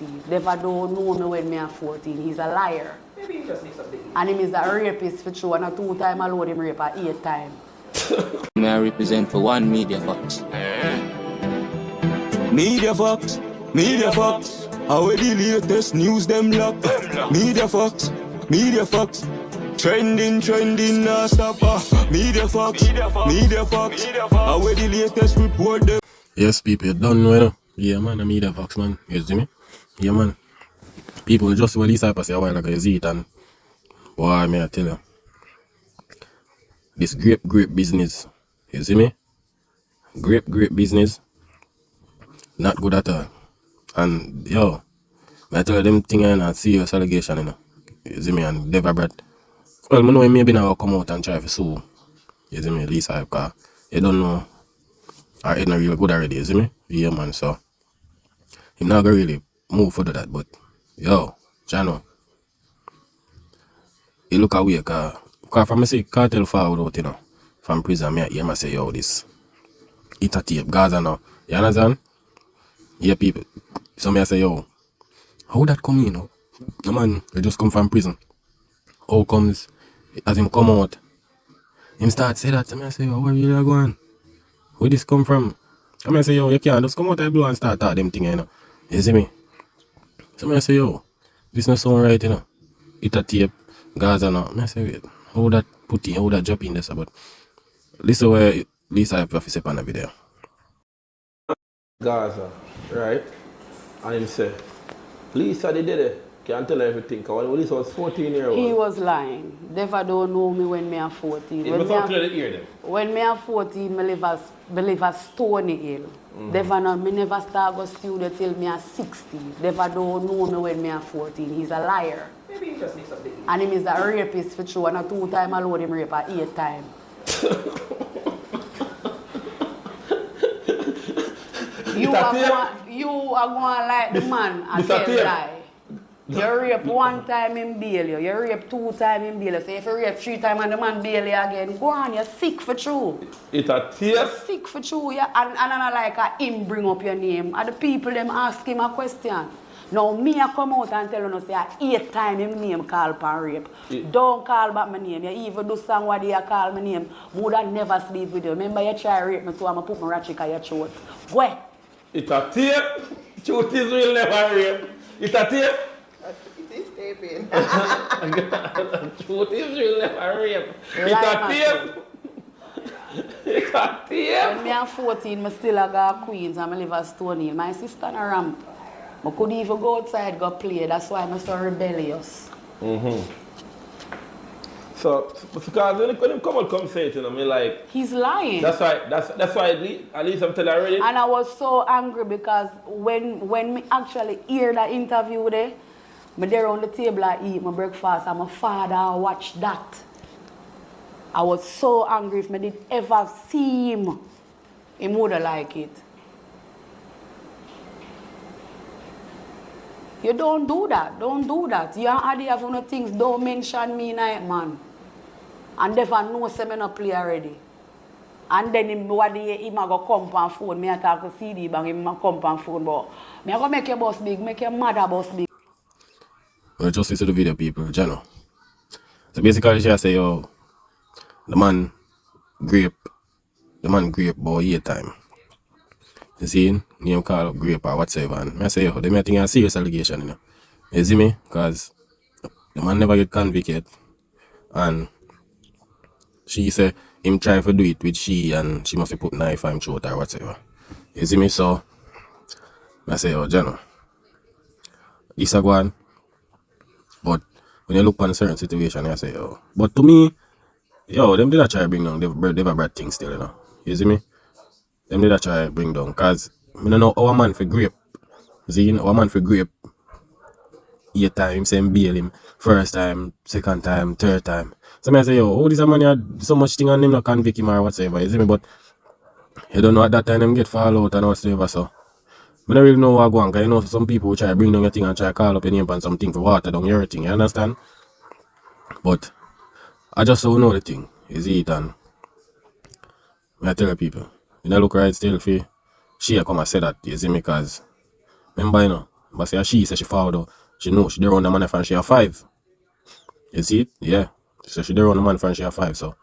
Devra don't know me when me am 14. He's a liar. Maybe he just needs something. And him is a rapist for true. And a 2 times alone him rape at 8 times. May I represent for one Media Fox. Media Fox, Media Fox. How the latest news them lock. Media Fox, Media Fox. Trending, nah stop. Media Fox, Media Fox. How the latest report them. Yes, people, you don't know, you know. Yeah, man, I'm Media Fox, man. You see me? Yeah, man. People just what these type of say a while ago, you see it, and boy, may I tell you. This grape business, you see me? Grape business, not good at all. And yo, I tell you them thing and a serious allegation, you know. You see me? And Devra Bratt. Well, I know maybe now come out and try to sue. You see me? At least because you don't know. Or it's not really good already, you see me? Yeah, man, so I'm not gonna really move for that, but yo, Chano, you look away, cause from me see Kartel forward out, you know, from prison, me hear me say, yo, this, it a tape, Gaza now, you understand? Yeah, people, so me I say, yo, how that come in, you know? The man, he just come from prison. How comes, as him come out, him start say that, so me I say, yo, where you going? Where this come from? I mean, I say, yo, you can't just come out of the blue and start talk them thing, you know. You see me? So I say, yo, this not sound right, you know. It a tape, Gaza now. I say, wait, how that put in, how that drop in this, but this is where, at least I have to say on the video. Gaza, right? And him say, Lisa, they did it. Can't tell everything. Because when Lisa was 14 years old. He was lying. Devra don't know me when me am 14. When me am 14, me live a Stony Hill. Devra no, me never start go studio till me am 60. Devra don't know me when me am 14. He's a liar. Maybe he just needs something. And him is a rapist for true. And a 2 times alone him rape at 8 times. You are going like the man and tell lie. You rape 1 time in bail you. You rape 2 times in bail you. So if you rape 3 times and the man bail you again, go on, you're sick for true. It's a tear? You're sick for true, yeah. And I like him bring up your name. And the people them ask him a question. Now me I come out and tell you say 8 times him name call for rape. Don't call back my name. You even do song what you call my name. Would I never sleep with you. Remember you try rape me so I'm put my ratchet on your throat. Go. It's a tear. Truth is real never rape. It's a tear. It is taping. Truth is real never rape. It's a tear. It's a tear. When me am 14, I still got Queens and I live at Stony Hill. My sister on a ramp. I could even go outside go play. That's why I'm so rebellious. So, because when him come say it, you know, me like... He's lying. That's why at least I'm telling you already. And I was so angry because when me actually hear that interview there, me there on the table I eat my breakfast and my father watch that. I was so angry if me did ever see him. He wouldn't like it. You don't do that. Don't do that. You and Adi have no things. Don't mention me night, man. And never know say me no play already. And then him what day him a go come on phone. Me a talk to CD bang him a come on phone. But me a go make your boss big, make your mother boss big. Well, just listen to the video, people, you know. So basically she say, yo, the man grape boy 8 time. You see, name call up grape or whatsoever. And I say, yo, they may think a serious allegation, you know. You see me? Because the man never get convicted. And she say him trying to do it with she and she must have put knife on him throat or whatever. You see me? So I say, yo, Jano, this a go on. But when you look on a certain situation, I say, yo. But to me, yo, them did not try to bring down Devra Bratt thing still, you know. You see me? Them did not try to bring down. Because I don't know our man for grape. See, our man for grape 8 times, same bail him. First time, second time, third time. So I say, yo, oh, this man had so much thing on him, not convict him or whatsoever. You see me? But you don't know at that time them get fall out and whatsoever, so. I don't really know what go on, because you know some people try to bring down your thing and try to call up your name and something for water down your thing, you understand? But I just don't know the thing. You see it, and I tell the people, you know look right still for she come and say that, you see me, because remember, you know, But say she said she found out. She know she there on the man from she have 5. You see it? Yeah. So she there on the man from she have 5. So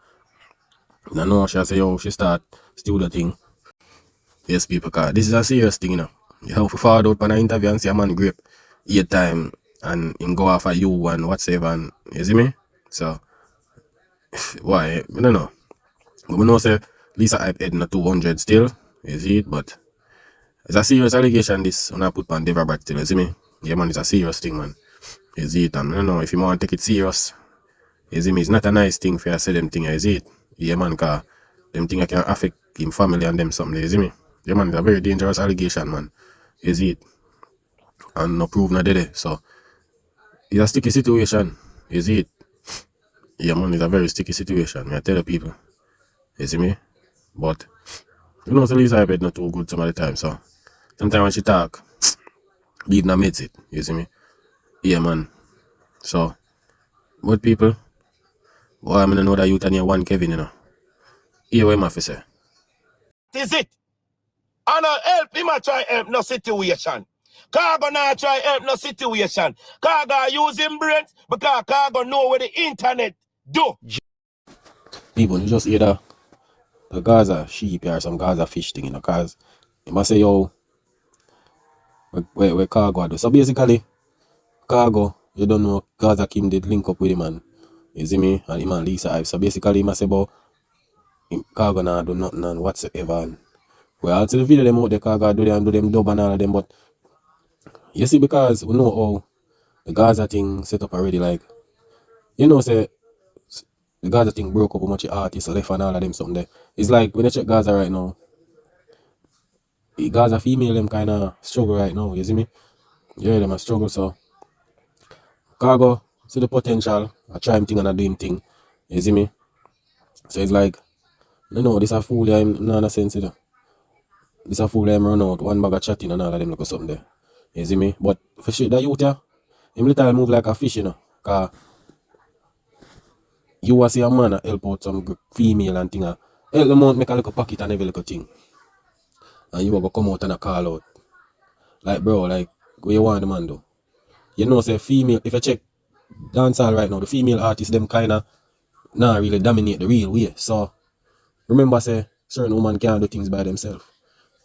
I know she say yo she start steal the thing. Yes people, cause this is a serious thing, you know. You have to forward out on an interview and see a man grape 8 time and him go after you and whatsoever and you see me? So why? I don't know. But we know say Lisa hype head not 200 still. You see it? But it's a serious allegation this when I put on Devra Bratt still, you see me? Yeah man, it's a serious thing man. You see it? And I don't know if you want to take it serious. You see me? It's not a nice thing for you to say them thing, you see it? Yeah man, cause them thing can affect him family and them something, you see me? Yeah man, it's a very dangerous allegation man. You see it? And no proof no dead. So it's a sticky situation. You see it? Yeah man, it's a very sticky situation. I tell the people. You see me? But you know so Lisa bed not too good some of the time, so sometimes when she talk, leave no mates it, you see me? Yeah man. So but people, boy I mean know that you and your one Kevin, you know. Here what him have to say. Is it? And I help him a try help no situation. Kargo not try help no situation. Kargo use him brains because Kargo know where the internet do. People, you just hear the Gaza sheep or some Gaza fish thing, you know, cause you must say yo where Kargo do. So basically Kargo, you don't know Gaza Kim did link up with him and you see me and him and Lisa Ives. So basically he must say about Kargo nah do nothing and whatsoever and well I'll see the video them out the Kargo do them dub and all of them, but you see because we know how the Gaza thing set up already, like you know say the Gaza thing broke up how much artists left and all of them something there. It's like when you check Gaza right now, the Gaza female them kinda struggle right now, you see me? Yeah, them a struggle, so Kargo see the potential, I try him thing and I do him thing. You see me? So it's like you know this a fool yeah, him no sense either. This a fool him run out, one bag of chatting and all of them look something there. You see me? But for shit that youth yeah, him little move like a fish, you know. Cause you was see a man help out some female and thing help them out make a little pocket and every little thing. And you go come out and a call out. Like bro, like what you want the man do? You know say female, if you check dancehall right now, the female artists them kinda not really dominate the real way. So remember say certain women can't do things by themselves.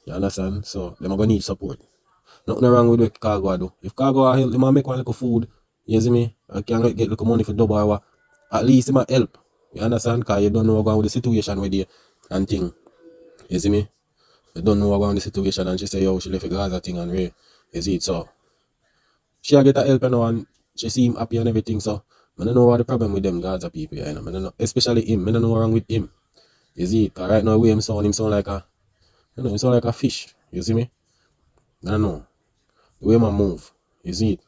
You understand? So them are gonna need support. Nothing wrong with what Kargo do. If Kargo help them make one little food, you see me? I can get little money for double or what, at least it might help. You understand? Cause you don't know what's going with the situation with you and thing. You see me? You don't know what's going with the situation and she say yo she left a Gaza thing and Ray. You see it so. She get a help now and she seem happy and everything so I don't know what the problem with them Gaza people, you know. I don't know, especially him. I don't know what's wrong with him. You see it? Cause right now him sound like a him sound like a fish. You see me? I don't know. The way man move. You see it?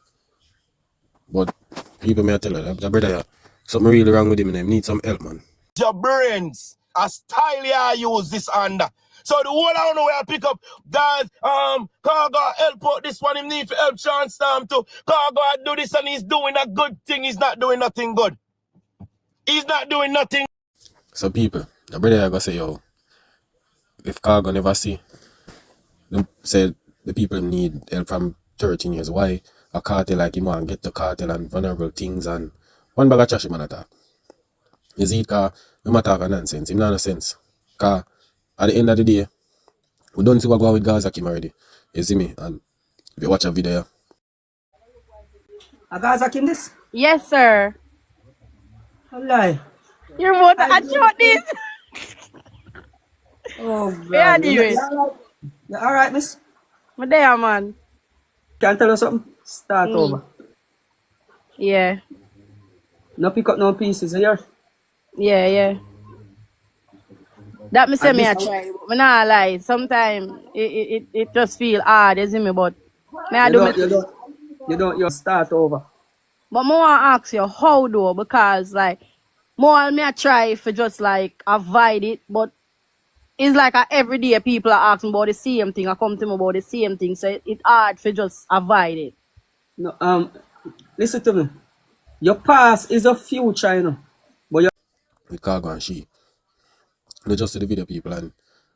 But people may tell her, the brother yeah, something really wrong with him and him need some help man. Your brains, a style you use this under. So the whole I don't know where I pick up guys, Kargo help out this one, him need to help Sean Storm too. Kargo do this and he's doing a good thing, he's not doing nothing good. He's not doing nothing. So people, the brother I gonna say yo, if Kargo never see them say the people need help from 13 years, why a cartel like him and get the cartel and vulnerable things and one bag of trash man attack. You see it cause no matter talk nonsense, him not no sense. Cause at the end of the day, we don't see what go on with Gaza Kim already. You see me? And if you watch a video, A Gaza Kim this? Yes, sir. Wallahi. You're about to shot this. Oh Yeah, God. do it. You alright, miss? I'm there, man. Can I tell you something? Start over. Yeah. No pick up no pieces here. Yeah. That me say And me this a try. But me not lie. Sometimes it just feel hard, you see me, but me I you do me don't you thing. don't you start over. But me want to ask you how though, because like more me I try for just like avoid it, but it's like every day people are asking about the same thing. I come to me about the same thing, so it's hard for just avoid it. No, listen to me. Your past is a future, you know. But your with Kargo and she. They just see the video people and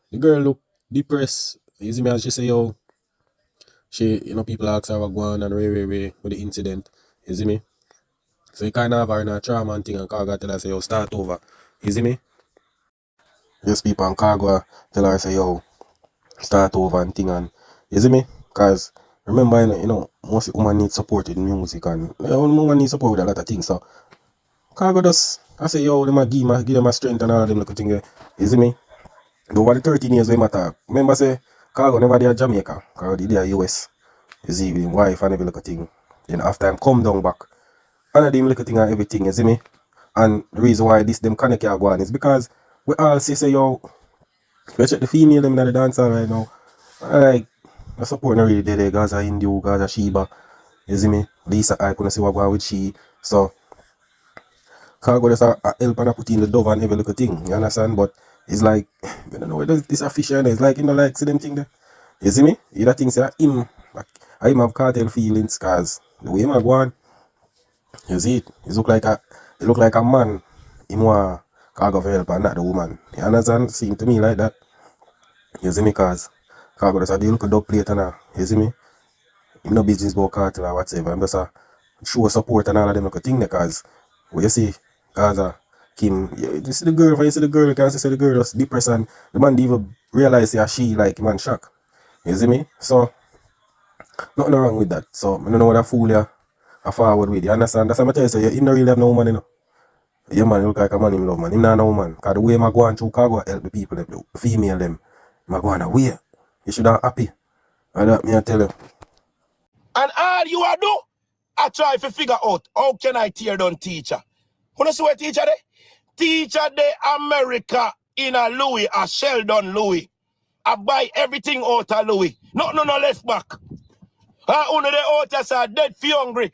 the girl look depressed. You see me as she say yo, she, people ask her what go on and Ray with the incident. You see me? So you kind of have her in a trauma and thing and Kargo tell her say, yo, start over. You see me? Just people and Kargo tell her say, yo, start over and thing and you see me? Cause remember, most women need support in music and women need support with a lot of things. So Kargo just I say, yo, them a give them a strength and all of them little thing. You see me? Though over the 13 years we matter. Remember say Kargo never there Jamaica, Kargo did there US. You see with him wife and every little thing. Then after him come down back. And I them little thing and everything, you see me? And the reason why this them connect here go on is because we all say yo, we check the female them in the dancehall right now. Like the support not really there, Gaza Indio, Gaza Sheba. You see me? Lisa I couldn't see what go on with she. So Kargo just help and put in the dove and every little thing. You understand? But it's like I don't know whether this official it's like like see them thing there. You see me? You think say him like him have cartel feelings cause the way him a go on. You see it? It look like a man. Him want Kargo for help and not the woman. You understand? Seem to me like that. You see me? Cause Kargo just a deal with dub plate and you see me? Him no business about cartel or whatever. I'm just a show support and all of them look thing there cause what you see, Gaza, Kim, you see the girl, when you see the girl, you can see the girl just depressed and the man didn't even realize that she like man shock. You see me? So nothing wrong with that. So I don't know what a fool you a forward with. You understand? That's what I tell you. So you don't really have no woman, Yeah, man, you look like a man, him love man. Him not no woman. Because the way I go on through Kargo help the people, the female them. I go on away. You should have happy. And that me I tell you. And all you are do, I try to figure out how can I tear down teacher. Who see what teacher there? Teacher de America in a Louis, a Sheldon Louis. I buy everything out of Louis. No left back. One of the others are dead for hungry.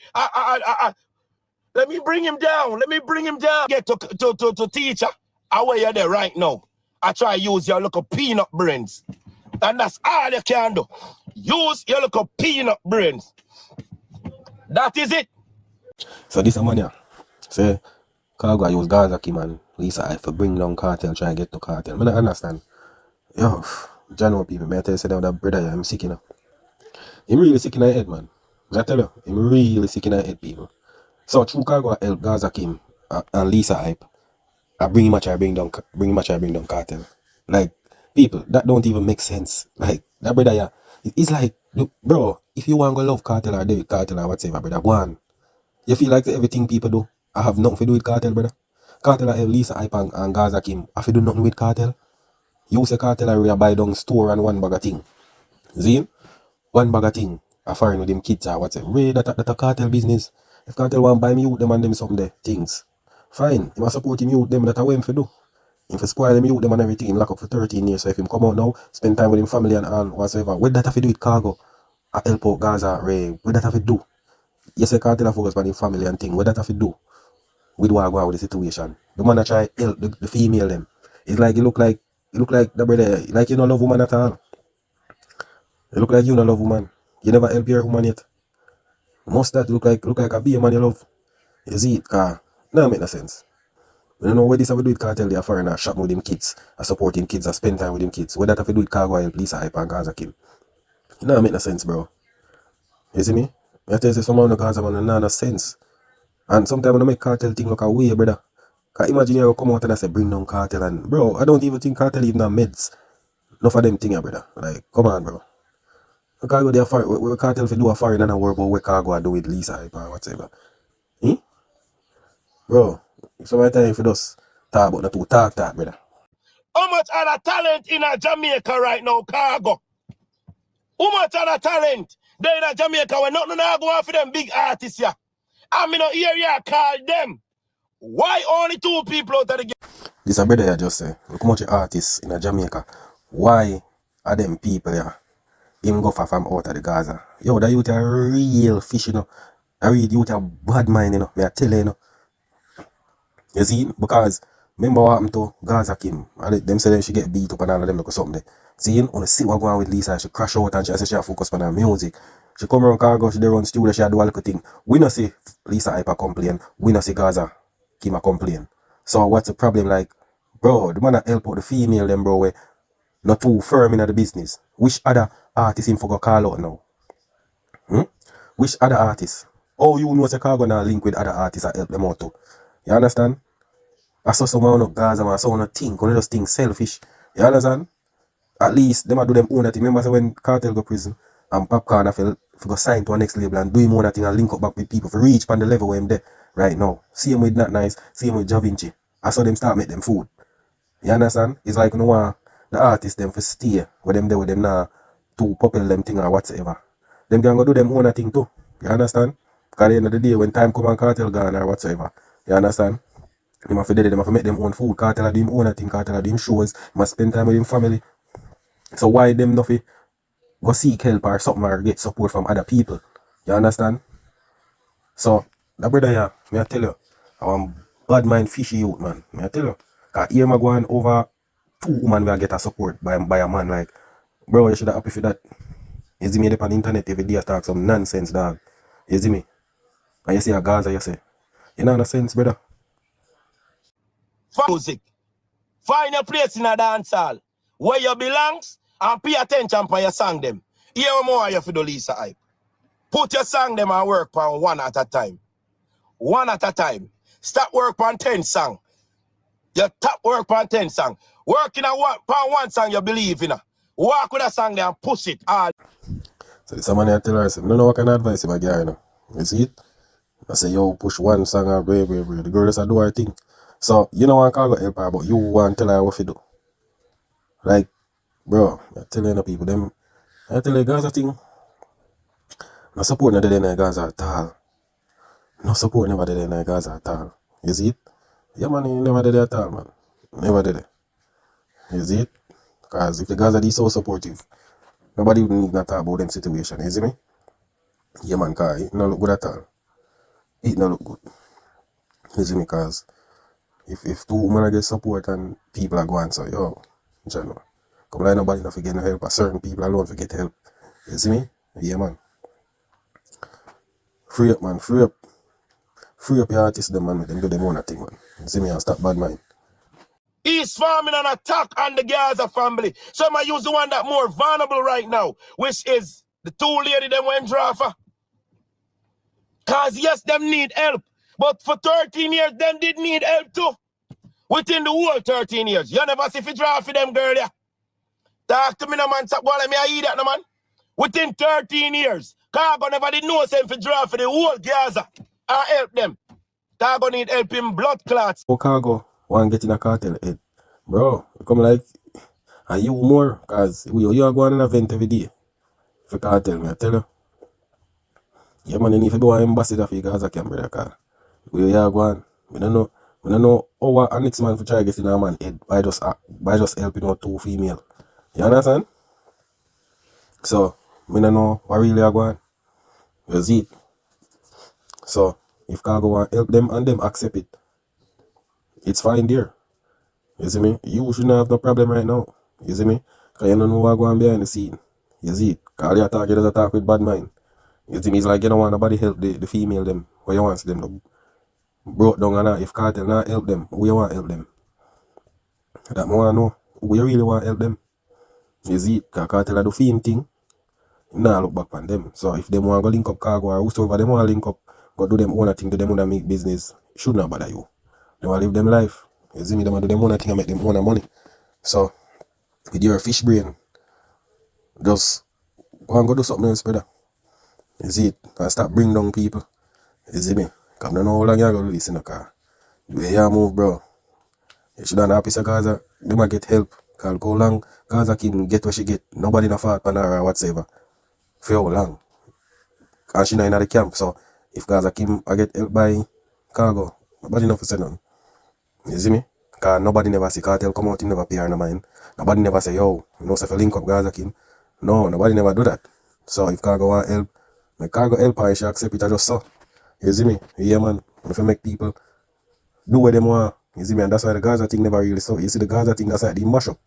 Let me bring him down. Let me bring him down. Get to teacher. Where you there right now? I try use your little peanut brains. And that's all you can do. Use your little peanut brains. That is it. So this a man here. Say Kargo use Gaza Kim and Lisa I for bring down cartel, try and get to cartel. I don't understand. Yo, John people, may I tell you say that brother here, I'm sick, Him really sick in the head, man. I tell you, him really sick in the head, people. So through Kargo help Gaza Kim and Lisa Hype, I bring him a try bring down cartel. Like people, that don't even make sense. Like that brother yeah, it's like look, bro, if you want to love cartel or David Cartel or whatever, brother, go on. You feel like everything people do, I have nothing to do with cartel, brother. Cartel I have Lisa Hype and Gaza Kim. I do nothing with cartel. You say cartel I really buy down store and one bag of thing. See? One bag of thing. I foreign with them kids or whatever. Really that a cartel business. If cartel want buy me youth them and them something there, things. Fine. He must support him youth them that I want him to do. If he spoil him youth them and everything, him lock up for 13 years. So if him come out now, spend time with him family and all whatsoever. What that have to do with Kargo? I help out Gaza, Ray. What that have to do? Yes, the cartel focus on him family and thing. What that have to do with what go on with the situation? The man that try help the female them. It's like you look like the brother, like you don't love woman at all. You look like you don't love woman. You never help your woman yet. Most that look like a be a man you love. You see it, car. No make no sense. You don't know what this have to do with cartel they are foreigner shop with them kids. I support him kids, I spend time with them kids. What that have to do with Kargo and Lisa Hype and Gaza Kim. It don't make no sense, bro. You see me? I tell you some of the Gaza man no sense. And sometimes when I make cartel thing look a way, brother. Cause imagine you come out and I say bring down cartel and bro, I don't even think cartel even have meds. Enough of them thing, brother. Like, come on, bro. Kargo they are foreign. We cartel if you do a foreign and a work about what Kargo I do with Lisa Hype or whatever. Hmm? Bro, so my time for just talk about the two talk, brother. How much other talent in a Jamaica right now, Kargo? How much other talent there in a Jamaica when nothing now go on for them big artists here? I mean, here you call them. Why only two people out of the game? This a brother here just say, look how much artists in a Jamaica. Why are them people here? Him go far from out of the Gaza. Yo, that youth are real fish, I read youth are bad mind, Me I tell you, You see? Because remember what happened to Gaza Kim? And them say she get beat up and all of them look something there. See, you want to see what going on with Lisa. She crash out and she say she focus on her music. She come around Kargo, she run studio, she do all the thing. We not see Lisa Hyper complain. We not see Gaza Kim a complain. So what's the problem? Like, bro, the man that help out the female them, bro, we not too firm in the business. Which other artist him for go call out now? Which other artists? Oh, you know, say Kargo now link with other artists that help them out too. You understand? I saw someone on Gaza, man, someone think, one of those things selfish. You understand? At least them a do them own thing. Remember, so when Kartel go prison and Popcorn I feel go sign to a next label and do him own thing and link up back with people for reach on the level where him there right now. See him with Not Nice, see him with Ja Vinci. I saw them start make them food. You understand? It's like no one the artists them for stay with them there with them now to popular them thing or whatsoever. Them can go do them own thing too. You understand? Because at the end of the day when time come and Kartel gone or whatsoever. You understand? Them have to do them have to make them own food. Kartel do him own thing, Kartel do him shows, must spend time with him family. So why them nothing go seek help or something or get support from other people? You understand? So that brother here, me I tell you, I want bad mind fishy youth, man. Me I tell you. Cause here I going over 2 women will get a support by a man like, bro, you should have happy for that. You see me up on the internet every day talk some nonsense, dog. You see me? And you see a Gaza, you say, you know no sense, brother. Music. Find a place in a dance hall where you belongs and pay attention for your song them. Here more you for the Lisa hype. Put your song them and work on one at a time. One at a time. Stop work on 10 song. You top work on 10 song. Working on one song you believe in. Walk with a song there and push it all. So someone here tell her, I don't know what kind of advice I get, you know. You see it? I say, yo, push one song and brave. The girl just do her thing. So, you know what Kargo help her, but you want to tell her what to do. Like, bro, I tell you people, them, I tell you Gaza thing, no support never did in Gaza at all. No support never did in Gaza at all. You see it? Yeah, man, you never did it at all, man. Never did it. You see it? Because if the Gaza is so supportive, nobody would need to talk about them situation, you see me? Yeah, man, because it don't look good at all. It don't look good. You see me? Because if 2 women get support and people are going, so, yo, you know, come like nobody not forget no help, certain people alone forget help. You see me? Yeah, man. Free up, man, free up. Free up your artists, them, man, them do them own thing, man. You see me? And stop bad mind. He's farming an attack on the Gaza family. So I use the one that more vulnerable right now, which is the 2 lady them went draw for. Cause yes, them need help. But for 13 years, them did need help too. Within the whole 13 years. You never see if you draw for them, girl, yeah. Talk to me, no man. Well, let me hear that, no man. Within 13 years, Kargo never did know same for draw for the whole Gaza. I help them. Kargo need help in blood clots. Oh, Kargo, one get in a Kartel head. Bro, you come like, and you more, because you are going on an event every day. For Kartel, me, I tell you. Yeah, man, you need to be an ambassador for Gaza camp, brother, because you are going. I don't know how a next man for try to get in a man head by just helping out 2 female. You understand? So, I don't know what really are going. You see it? So, if Kargo want help them and them accept it, it's fine there. You see me? You shouldn't have no problem right now. You see me? Because you don't know what's going behind the scene. You see it? Because you attack, you just attack with bad mind. You see me? It's like you don't want nobody help the female them. What you want them to broke down and that. If Kartel not help them, who you want help them? That I want to know. Who you really want help them? You see it? Because Kartel do fame thing. Nah, look back on them. So if them want to go link up Kargo or whosoever them want to link up, go do them own thing, do them own make business, should not bother you. They want to live them life. You see me? They want to do them own thing and make them own money. So, with your fish brain, just go and go do something else, brother. You see it? And stop bring down people. You see me? Because I don't know how long you're going to do this in the car. The way you move, bro. You should have a piece of Gaza. They might get help. Because go long, Gaza can get what she get. Nobody in a fault on her or whatsoever. For how long? And she not in the camp. So, if Gaza Kim I get help by Kargo, nobody never say nothing. You see me? Because nobody never see Kartel come out, he never pay her no mind. Nobody never say, yo, you know, if you link up Gaza Kim. No, nobody never do that. So if Kargo want help, make Kargo help her, she accept it just so. You see me? Yeah, man. If you make people do what they want, you see me? And that's why the Gaza thing never really so. You see the Gaza thing, that's why they mash up.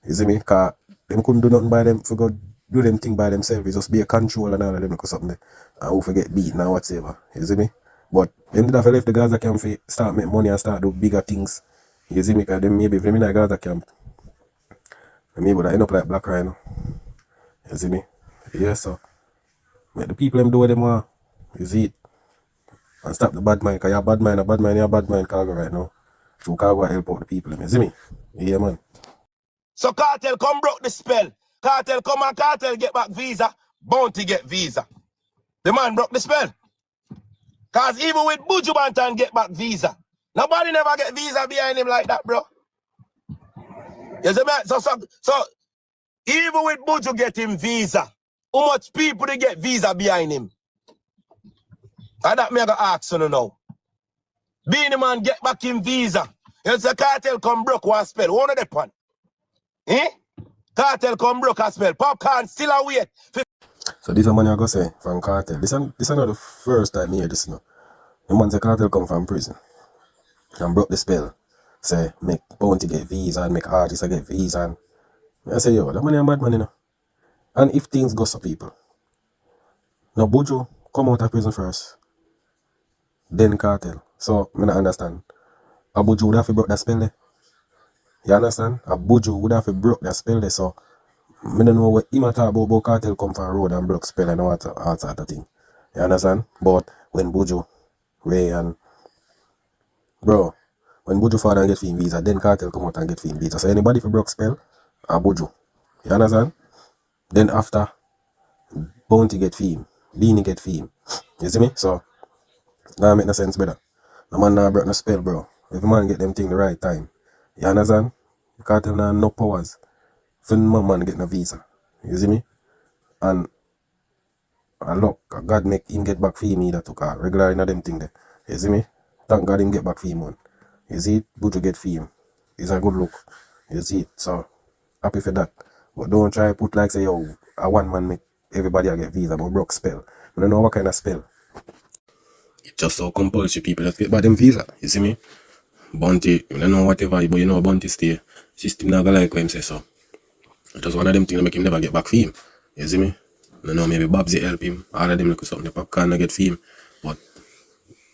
You see me? Because them couldn't do nothing by them, for God do them thing by themselves. It just be a control and all of them or something. And who forget beaten and whatsoever. You see me? But them did have left the Gaza camp for start make money and start do bigger things. You see me? Because them maybe if them in the Gaza camp, maybe would end up like Black Rhino. You see me? Yeah, so Make the people them do what they want. You see it? And stop the bad mind, because you're a bad mind, you're a bad mind Kargo right now. So Kargo help out the people, you see me? Yeah, man. So Kartel come broke the spell. Kartel come and Kartel get back visa. Bounty get visa. The man broke the spell. Cause even with Buju Banton get back visa. Nobody never get visa behind him like that, bro. You see, man? So even with Buju getting visa, how much people they get visa behind him? And that me I gotta ask you now. Being the man get back in visa. You say Kartel come broke one spell. One of the pan. Eh? Kartel come broke a spell. Popcorn still a wait. So this is what I go say from Kartel. This is not the first time I hear this, you know. The man say Kartel come from prison and broke the spell. Say make bounty get visa and make artists get visa. And I say, yo, that money a bad man, you know. And if things go so people. Now Buju come out of prison first. Then Kartel. So I don't understand. A Buju would have to broke that spell there. You understand? A Buju would have to broke that spell there. So I don't know what him talk about Kartel come from road and broke spell and all that thing. You understand? But when Buju, Ray and bro, when Buju father and get film visa, then Kartel come out and get film visa. So anybody for broke spell, a Buju. You understand? Then after Bounty get film, Beanie get film. You see me? So that make no sense better. The man now broke no spell, bro. If a man get them thing the right time. You understand? Kartel now no powers. For no man get no visa. You see me? And look, God make him get back for him either took a regular in them thing there. You see me? Thank God him get back for him one. You see it? Buju get for him. It's a good look. You see it? So happy for that. But don't try put like say yo, a one man make everybody a get visa but broke spell. I don't know what kind of spell. It's just so compulsory people just get back them visa. You see me? Bounty, I don't know whatever, but you know Bounty stay. System not gonna like what him say so. It's just one of them things that make him never get back for him. You see me? I don't know, maybe Vybz help him. All of them look something the popcorn not get for him. But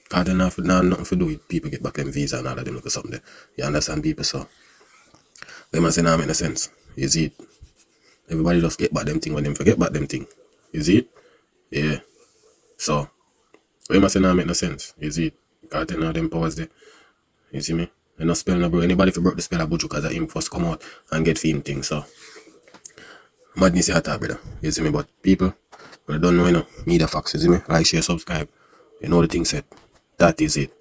Kartel not nothing to do with people get back them visa and all of them look something there. You understand people so? They must say nah make no sense. You see it? Everybody just get back them thing when them forget back them thing. You see it? Yeah. So we must say nah make no sense. You see it? Kartel now them powers there. You see me? And no spell no bro. Anybody for broke the spell of Buju because him first come out and get film thing. So madness is hot, brother. You see me? But people, when I don't know, you know, media facts, you see me? Like, share, subscribe. You know the thing said. That is it.